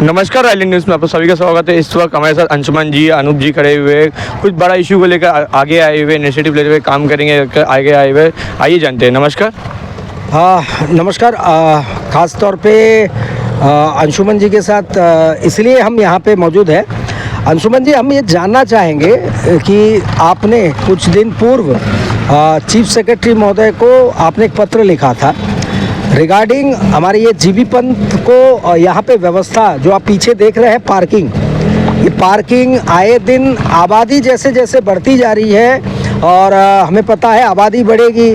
नमस्कार, island news में आप सभी का स्वागत है। इस वक्त हमारे साथ अंशुमन जी, अनूप जी खड़े हुए कुछ बड़ा इशू को लेकर आगे आए हुए, इनिशिएटिव लेते हुए काम करेंगे, आगे आए हुए। आइए जानते हैं। नमस्कार। नमस्कार। ख़ास तौर पे अंशुमन जी के साथ इसलिए हम यहाँ पे मौजूद हैं। अंशुमन जी, हम ये जानना चाहेंगे कि आपने कुछ दिन पूर्व चीफ सेक्रेटरी महोदय को आपने एक पत्र लिखा था रिगार्डिंग हमारे ये जीबी पंथ को यहाँ पे व्यवस्था जो आप पीछे देख रहे हैं पार्किंग आए दिन आबादी जैसे जैसे बढ़ती जा रही है और हमें पता है आबादी बढ़ेगी,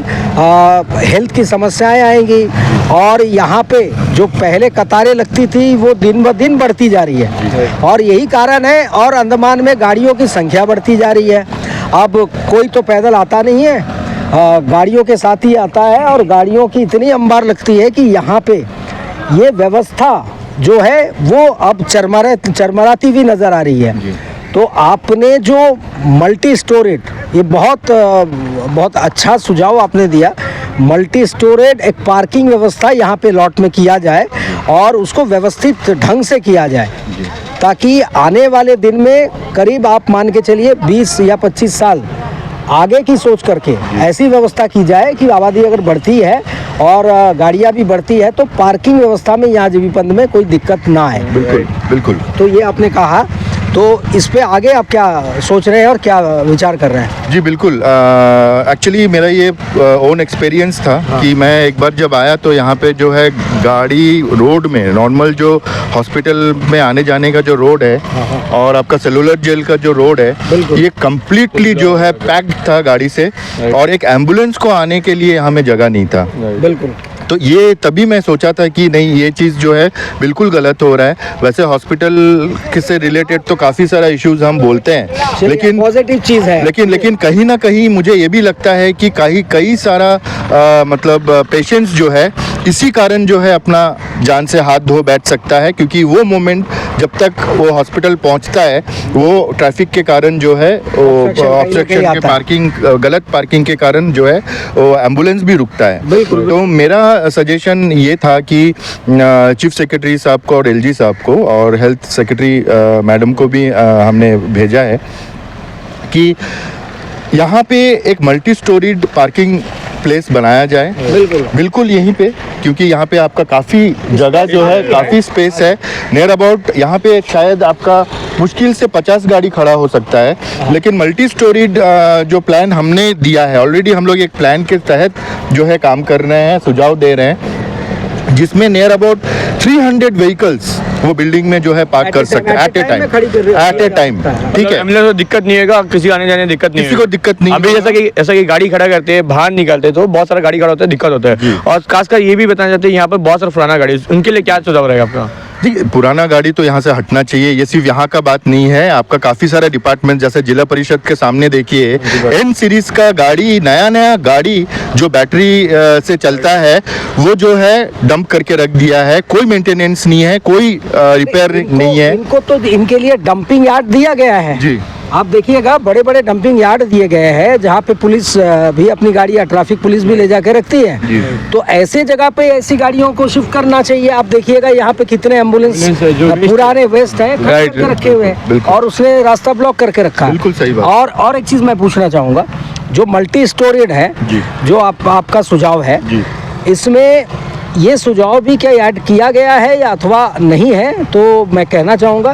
हेल्थ की समस्याएं आएंगी और यहाँ पे जो पहले कतारें लगती थी वो दिन ब दिन बढ़ती जा रही है और यही कारण है। और अंडमान में गाड़ियों की संख्या बढ़ती जा रही है। अब कोई तो पैदल आता नहीं है, गाड़ियों के साथ ही आता है और गाड़ियों की इतनी अंबार लगती है कि यहाँ पे ये व्यवस्था जो है वो अब चरमराती हुई नज़र आ रही है। तो आपने जो मल्टी स्टोरेड, ये बहुत अच्छा सुझाव आपने दिया, मल्टी स्टोरेड एक पार्किंग व्यवस्था यहाँ पे लॉट में किया जाए और उसको व्यवस्थित ढंग से किया जाए ताकि आने वाले दिन में करीब आप मान के चलिए 20 या 25 साल आगे की सोच करके ऐसी व्यवस्था की जाए कि आबादी अगर बढ़ती है और गाड़ियाँ भी बढ़ती है तो पार्किंग व्यवस्था में यहाँ जीबी पंथ में कोई दिक्कत ना आए। बिल्कुल। तो ये आपने कहा, तो इस पे आगे आप क्या सोच रहे हैं और क्या विचार कर रहे हैं? जी बिल्कुल। एक्चुअली मेरा ये ओन एक्सपीरियंस था कि मैं एक बार जब आया तो यहाँ पे जो है गाड़ी रोड में नॉर्मल जो हॉस्पिटल में आने जाने का जो रोड है और आपका सेलुलर जेल का जो रोड है ये कम्प्लीटली जो है पैक्ड था गाड़ी से और एक एम्बुलेंस को आने के लिए हमें जगह नहीं था। बिल्कुल। तो ये तभी मैं सोचा था कि नहीं, ये चीज़ जो है बिल्कुल गलत हो रहा है। वैसे हॉस्पिटल से रिलेटेड तो काफ़ी सारा इश्यूज हम बोलते हैं, लेकिन पॉजिटिव चीज़ है। लेकिन कहीं ना कहीं मुझे ये भी लगता है कि कई सारा मतलब पेशेंट्स जो है इसी कारण जो है अपना जान से हाथ धो बैठ सकता है, क्योंकि वो मोमेंट जब तक वो हॉस्पिटल पहुंचता है वो ट्रैफिक के कारण जो है वो ऑब्स्ट्रक्शन के गलत पार्किंग के कारण जो है वो एम्बुलेंस भी रुकता है। तो मेरा सजेशन ये था कि चीफ सेक्रेटरी साहब को और एलजी साहब को और हेल्थ सेक्रेटरी मैडम को भी हमने भेजा है कि यहाँ पे एक मल्टी स्टोरीड पार्किंग प्लेस बनाया जाए। बिल्कुल यहीं पे, क्योंकि यहाँ पे आपका काफ़ी जगह जो है, काफ़ी स्पेस है। नियर अबाउट यहाँ पे शायद आपका मुश्किल से 50 गाड़ी खड़ा हो सकता है, लेकिन मल्टी स्टोरीड जो प्लान हमने दिया है, ऑलरेडी हम लोग एक प्लान के तहत जो है काम कर रहे हैं, सुझाव दे रहे हैं, जिसमें नियर अबाउट 300 व्हीकल्स वो बिल्डिंग में जो है पार्क कर सकते हैं एट ए टाइम। ठीक है, तो दिक्कत नहीं है, किसी आने जाने दिक्कत नहीं, किसी को दिक्कत नहीं। अभी जैसा कि गाड़ी खड़ा करते हैं, बाहर निकलते तो बहुत सारा गाड़ी खड़ा होता है, दिक्कत होता है। और खासकर ये भी बताना चाहते हैं यहाँ पर बहुत सारा पुराना गाड़ी, उनके लिए क्या सुझाव रहेगा आपका? जी, पुराना गाड़ी तो यहाँ से हटना चाहिए। ये सिर्फ यहाँ का बात नहीं है, आपका काफ़ी सारा डिपार्टमेंट जैसे जिला परिषद के सामने देखिए एन सीरीज का गाड़ी, नया गाड़ी जो बैटरी से चलता है वो जो है डंप करके रख दिया है। कोई मेंटेनेंस नहीं है, कोई रिपेयर नहीं है। इनको तो इनके लिए डंपिंग यार्ड दिया गया है। जी, आप देखिएगा बड़े बड़े डंपिंग यार्ड दिए गए हैं जहाँ पे पुलिस भी अपनी गाड़ी या ट्रैफिक पुलिस भी ले जाके रखती है। तो ऐसे जगह पे ऐसी गाड़ियों को शिफ्ट करना चाहिए। आप देखिएगा यहाँ पे कितने एम्बुलेंस पुराने वेस्ट है करके रखे हुए हैं और उसने रास्ता ब्लॉक करके रखा है। बिल्कुल सही बात। और एक चीज मैं पूछना चाहूँगा, जो मल्टी स्टोरेड है, जो आपका सुझाव है, इसमें ये सुझाव भी क्या ऐड किया गया है या अथवा नहीं है? तो मैं कहना चाहूँगा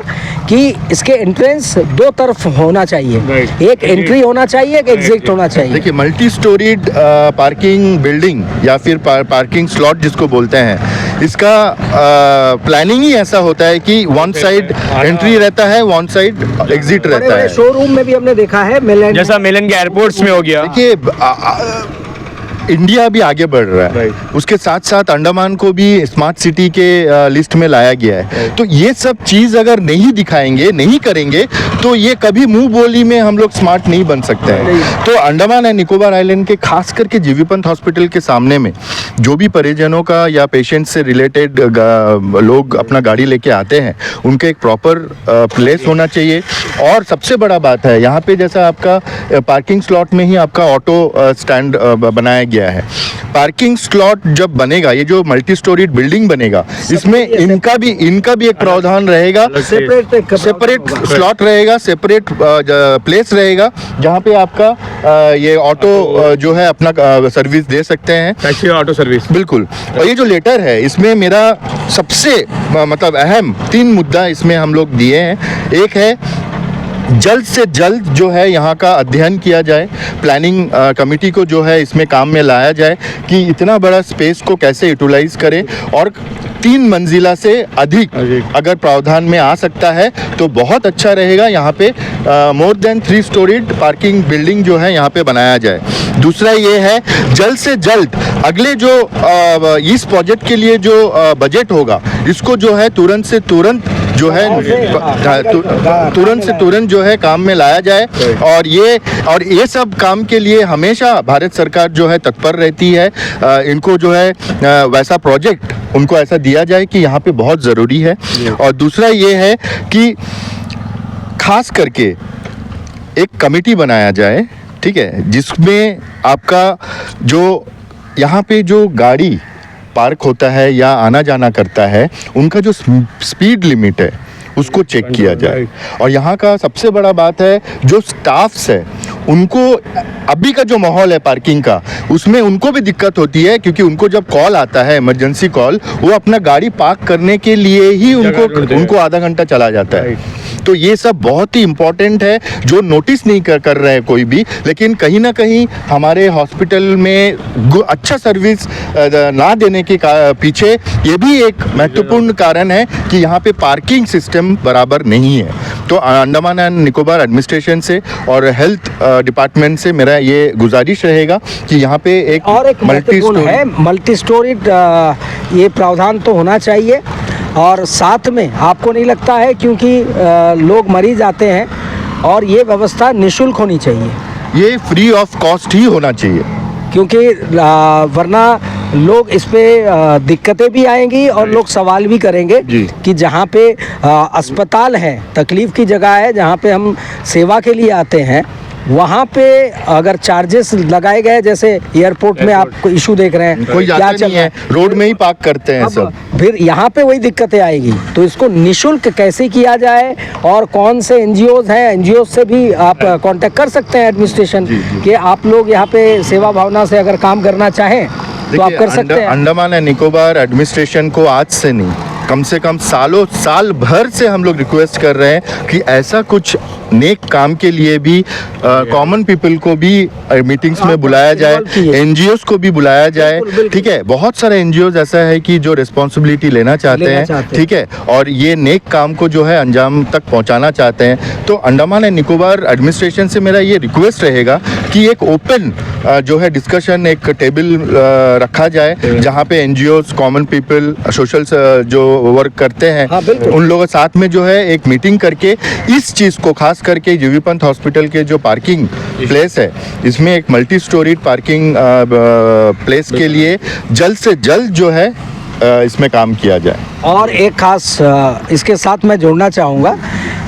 कि इसके एंट्रेंस दो तरफ होना चाहिए, एक एंट्री होना चाहिए, एक एग्जिट होना चाहिए। देखिए, मल्टी स्टोरीड पार्किंग बिल्डिंग या फिर पार्किंग स्लॉट जिसको बोलते हैं, इसका प्लानिंग ही ऐसा होता है कि वन साइड एंट्री रहता है, वन साइड एग्जिट रहता है। शोरूम में भी हमने देखा है, जैसा मेलन के एयरपोर्ट्स में हो गया। देखिए, इंडिया भी आगे बढ़ रहा है, उसके साथ साथ अंडमान को भी स्मार्ट सिटी के लिस्ट में लाया गया है। तो ये सब चीज़ अगर नहीं दिखाएंगे, नहीं करेंगे, तो ये कभी मुंह बोली में हम लोग स्मार्ट नहीं बन सकते हैं। तो अंडमान एंड निकोबार आइलैंड के खास करके जीबी पंथ हॉस्पिटल के सामने में जो भी परिजनों का या पेशेंट से रिलेटेड लोग अपना गाड़ी लेके आते हैं उनके एक प्रॉपर प्लेस होना चाहिए। और सबसे बड़ा बात है यहाँ पे जैसा आपका पार्किंग स्लॉट में ही आपका ऑटो स्टैंड बनाया गया है। पार्किंग स्लॉट जब बनेगा, ये जो मल्टी स्टोरीड बिल्डिंग बनेगा, इसमें इनका भी एक प्रावधान रहेगा, सेपरेट स्लॉट रहेगा, सेपरेट प्लेस रहेगा जहाँ पे आपका ये ऑटो जो है अपना सर्विस दे सकते हैं, टैक्सी ऑटो सर्विस। बिल्कुल। और ये जो लेटर है इसमें मेरा सबसे मतलब अहम 3 मुद्दा इसमें हम लोग दिए हैं। एक है जल्द से जल्द जो है यहाँ का अध्ययन किया जाए, प्लानिंग कमेटी को जो है इसमें काम में लाया जाए कि इतना बड़ा स्पेस को कैसे यूटिलाइज करें, और 3 मंजिला से अधिक अगर प्रावधान में आ सकता है तो बहुत अच्छा रहेगा। यहाँ पे more than 3 storeyed parking building जो है यहाँ पे बनाया जाए। दूसरा ये है जल्द से जल्द अगले जो इस प्रोजेक्ट के लिए जो बजट होगा इसको जो है तुरंत से तुरंत जो है तुरंत से तुरंत जो है काम में लाया जाए। और ये सब काम के लिए हमेशा भारत सरकार जो है तत्पर रहती है। इनको जो है वैसा प्रोजेक्ट उनको ऐसा दिया जाए कि यहाँ पे बहुत ज़रूरी है। और दूसरा ये है कि खास करके एक कमेटी बनाया जाए, ठीक है, जिसमें आपका जो यहाँ पे जो गाड़ी पार्क होता है या आना जाना करता है उनका जो स्पीड लिमिट है उसको चेक किया जाए। और यहाँ का सबसे बड़ा बात है जो स्टाफ्स है उनको, अभी का जो माहौल है पार्किंग का उसमें उनको भी दिक्कत होती है, क्योंकि उनको जब कॉल आता है इमरजेंसी कॉल, वो अपना गाड़ी पार्क करने के लिए ही उनको आधा घंटा चला जाता है। तो ये सब बहुत ही इम्पोर्टेंट है जो नोटिस नहीं कर रहे हैं कोई भी, लेकिन कहीं ना कहीं हमारे हॉस्पिटल में अच्छा सर्विस ना देने के पीछे ये भी एक महत्वपूर्ण कारण है कि यहाँ पे पार्किंग सिस्टम बराबर नहीं है। तो अंडमान एंड निकोबार एडमिनिस्ट्रेशन से और हेल्थ डिपार्टमेंट से मेरा ये गुजारिश रहेगा कि यहाँ पे एक मल्टी स्टोरीड ये प्रावधान तो होना चाहिए। और साथ में आपको नहीं लगता है, क्योंकि लोग मरीज आते हैं और ये व्यवस्था निःशुल्क होनी चाहिए, ये फ्री ऑफ कॉस्ट ही होना चाहिए, क्योंकि वरना लोग इस पे दिक्कतें भी आएंगी और लोग सवाल भी करेंगे कि जहाँ पे अस्पताल है, तकलीफ़ की जगह है, जहाँ पे हम सेवा के लिए आते हैं, वहाँ पे अगर चार्जेस लगाए गए, जैसे एयरपोर्ट में आप इशू देख रहे हैं, कोई क्या चल रहा है, रोड में ही पार्क करते हैं सब, फिर यहाँ पे वही दिक्कतें आएगी। तो इसको निःशुल्क कैसे किया जाए, और कौन से एनजीओज हैं, एनजीओ से भी आप कांटेक्ट कर सकते हैं एडमिनिस्ट्रेशन कि आप लोग यहाँ पे सेवा भावना से अगर काम करना चाहें तो आप कर सकते हैं। अंडमान एंड निकोबार एडमिनिस्ट्रेशन को आज से नहीं, कम से कम साल भर से हम लोग रिक्वेस्ट कर रहे हैं कि ऐसा कुछ नेक काम के लिए भी कॉमन पीपल को भी मीटिंग्स में बुलाया जाए, एनजीओज को भी बुलाया जाए, ठीक है। बहुत सारे एनजीओज ऐसा है कि जो रिस्पॉन्सिबिलिटी लेना चाहते हैं, ठीक है, और ये नेक काम को जो है अंजाम तक पहुंचाना चाहते हैं। तो अंडमान एंड निकोबार एडमिनिस्ट्रेशन से मेरा ये रिक्वेस्ट रहेगा कि एक ओपन जो है डिस्कशन, एक टेबल रखा जाए जहाँ पे एनजीओज, कॉमन पीपल, सोशल जो वर्क करते हैं, उन लोगों के साथ में जो है एक मीटिंग करके इस चीज़ को, खास करके जीबी पंत हॉस्पिटल के जो पार्किंग प्लेस है, इसमें एक मल्टी स्टोरीड पार्किंग प्लेस के लिए जल्द से जल्द जो है इसमें काम किया जाए। और एक खास इसके साथ मैं जोड़ना चाहूँगा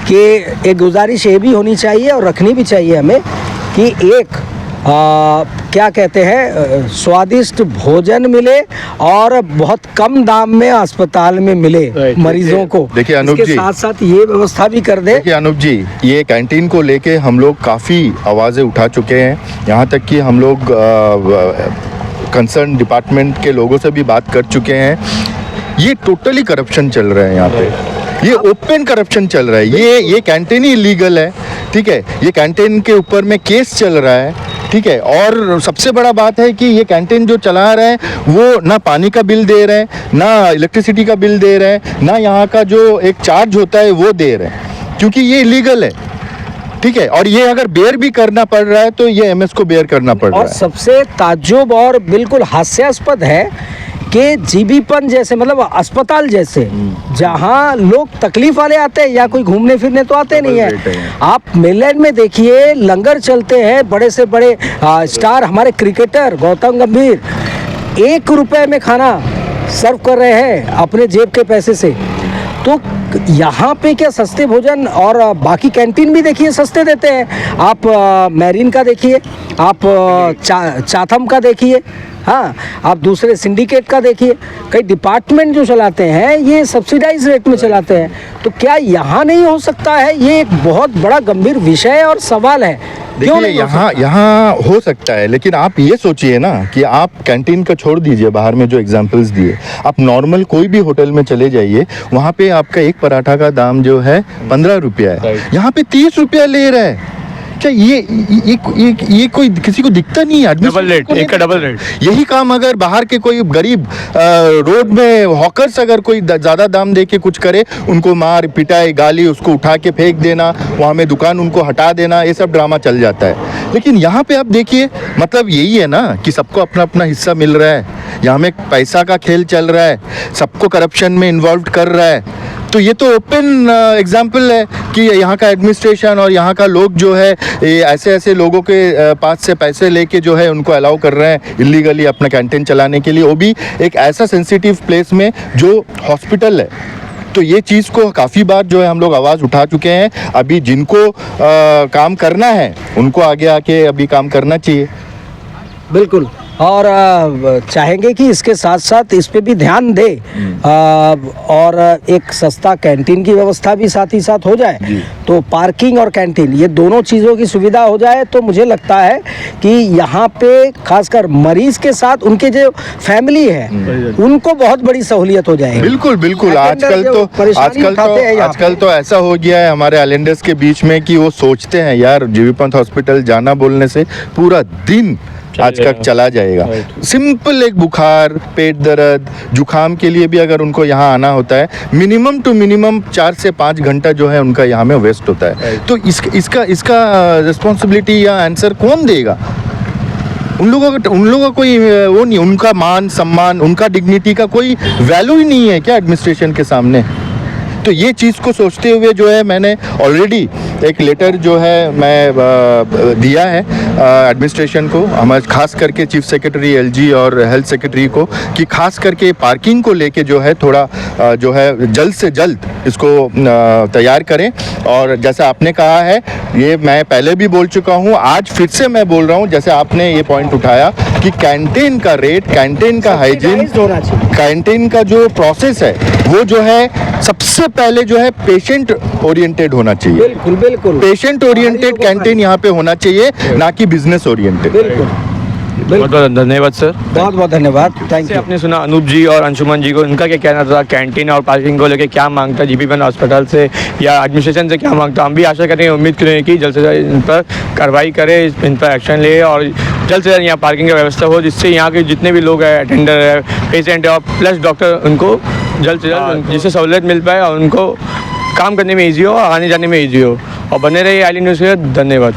कि एक गुजारिश ये भी होनी चाहिए और रखनी भी चाहिए हमें कि एक क्या कहते हैं, स्वादिष्ट भोजन मिले और बहुत कम दाम में अस्पताल में मिले मरीजों को। देखिए अनूप जी, साथ साथ ये व्यवस्था भी कर दे। देखिए अनूप जी, ये कैंटीन को लेके हम लोग काफ़ी आवाज़ें उठा चुके हैं, यहाँ तक कि हम लोग कंसर्न डिपार्टमेंट के लोगों से भी बात कर चुके हैं। ये टोटली करप्शन चल रहा है यहाँ पे, ये ओपन करप्शन चल रहा है। ये कैंटीन ही इलीगल है, ठीक है, ये कैंटीन के ऊपर में केस चल रहा है, ठीक है। और सबसे बड़ा बात है कि ये कैंटीन जो चला रहे हैं वो ना पानी का बिल दे रहे हैं, ना इलेक्ट्रिसिटी का बिल दे रहे हैं, ना यहाँ का जो एक चार्ज होता है वो दे रहे हैं, क्योंकि ये इलीगल है, ठीक है। और ये अगर बेयर भी करना पड़ रहा है तो ये एमएस को बेयर करना पड़ रहा है। और सबसे ताज्जुब और बिल्कुल हास्यास्पद है कि जीबीपन जैसे, मतलब अस्पताल जैसे, जहां लोग तकलीफ वाले आते हैं या कोई घूमने फिरने तो आते नहीं है। आप मेलैंड में देखिए लंगर चलते हैं, बड़े से बड़े स्टार हमारे क्रिकेटर गौतम गंभीर ₹1 में खाना सर्व कर रहे हैं अपने जेब के पैसे से। तो यहाँ पे क्या सस्ते भोजन, और बाकी कैंटीन भी देखिए सस्ते देते हैं। आप मैरिन का देखिए, आप चाथम का देखिए, हाँ, आप दूसरे सिंडिकेट का देखिए, कई डिपार्टमेंट जो चलाते हैं ये सब्सिडाइज रेट में चलाते हैं। तो क्या यहाँ नहीं हो सकता है? ये एक बहुत बड़ा गंभीर विषय और सवाल है। क्यों देखिए नहीं हो यहाँ यहाँ हो सकता है, लेकिन आप ये सोचिए ना कि आप कैंटीन का छोड़ दीजिए, बाहर में जो एग्जांपल्स दिए, आप नॉर्मल कोई भी होटल में चले जाइए, वहाँ पे आपका एक पराठा का दाम जो है 15 रुपया है, यहाँ पे 30 रुपया ले रहा है। क्या ये कोई किसी को दिखता नहीं है? डबल रेट, एक का डबल रेट। यही काम अगर बाहर के कोई गरीब रोड में हॉकर्स अगर कोई ज़्यादा दाम दे के कुछ करे, उनको मार पिटाई गाली, उसको उठा के फेंक देना, वहाँ में दुकान उनको हटा देना, ये सब ड्रामा चल जाता है। लेकिन यहाँ पे आप देखिए, मतलब यही है ना कि सबको अपना अपना हिस्सा मिल रहा है, यहाँ में पैसा का खेल चल रहा है, सबको करप्शन में इन्वॉल्व कर रहा है। तो ये तो ओपन एग्जाम्पल है कि यहाँ का एडमिनिस्ट्रेशन और यहाँ का लोग जो है ऐसे ऐसे लोगों के पास से पैसे लेके जो है उनको अलाउ कर रहे हैं इलीगली अपना कैंटीन चलाने के लिए, वो भी एक ऐसा सेंसिटिव प्लेस में जो हॉस्पिटल है। तो ये चीज़ को काफ़ी बार जो है हम लोग आवाज़ उठा चुके हैं। अभी जिनको काम करना है उनको आगे आके अभी काम करना चाहिए। बिल्कुल, और चाहेंगे कि इसके साथ साथ इस पे भी ध्यान दे, और एक सस्ता कैंटीन की व्यवस्था भी साथ ही साथ हो जाए। तो पार्किंग और कैंटीन, ये दोनों चीज़ों की सुविधा हो जाए तो मुझे लगता है कि यहाँ पे खासकर मरीज के साथ उनके जो फैमिली है उनको बहुत बड़ी सहूलियत हो जाएगी। बिल्कुल बिल्कुल। आजकल तो ऐसा हो गया है हमारे आइलैंडर्स के बीच में कि वो सोचते हैं यार जीबी पंत हॉस्पिटल जाना बोलने से पूरा दिन आज तक चला जाएगा। सिंपल एक बुखार, पेट दर्द, जुखाम के लिए भी अगर उनको यहाँ आना होता है, मिनिमम टू मिनिमम 4 से 5 घंटा जो है उनका यहाँ में वेस्ट होता है। तो इसका रिस्पॉन्सिबिलिटी या आंसर कौन देगा? उन लोगों का कोई वो नहीं, उनका मान सम्मान, उनका डिग्निटी का कोई वैल्यू ही नहीं है क्या एडमिनिस्ट्रेशन के सामने? तो ये चीज़ को सोचते हुए जो है मैंने ऑलरेडी एक लेटर जो है मैं दिया है एडमिनिस्ट्रेशन को, हमारे खास करके चीफ सेक्रेटरी एलजी और हेल्थ सेक्रेटरी को, कि खास करके पार्किंग को लेके जो है थोड़ा जो है जल्द से जल्द इसको तैयार करें। और जैसा आपने कहा है, ये मैं पहले भी बोल चुका हूँ, आज फिर से मैं बोल रहा हूँ, जैसे आपने ये पॉइंट उठाया कि कैंटीन का रेट, कैंटीन का हाइजीन, कैंटीन का जो प्रोसेस है वो जो है सबसे पहले जो है पेशेंट ओरिएंटेड होना चाहिए। बिल्कुल बिल्कुल, पेशेंट ओरिएंटेड कैंटीन यहाँ पे होना चाहिए, ना कि बिजनेस ओरिएंटेड। बिल्कुल। बहुत बहुत धन्यवाद सर। बहुत बहुत धन्यवाद, थैंक जैसे यू। आपने सुना अनूप जी और अंशुमन जी को, उनका क्या कहना था कैंटीन और पार्किंग को लेके, क्या मांगता जीबी पंत हॉस्पिटल से या एडमिनिस्ट्रेशन से क्या मांगता। हम भी आशा करेंगे, उम्मीद करें कि जल्द से जल्द इन पर कार्रवाई करे, इन पर एक्शन ले और जल्द से जल्द यहाँ पार्किंग की व्यवस्था हो, जिससे यहाँ के जितने भी लोग हैं, अटेंडर है, पेशेंट है और प्लस डॉक्टर, उनको जल्द से जल्द जिससे सहूलियत मिल पाए और उनको काम करने में ईजी हो, आने जाने में ईजी हो। और बने रहिए आईलैंड न्यूज़ के। धन्यवाद।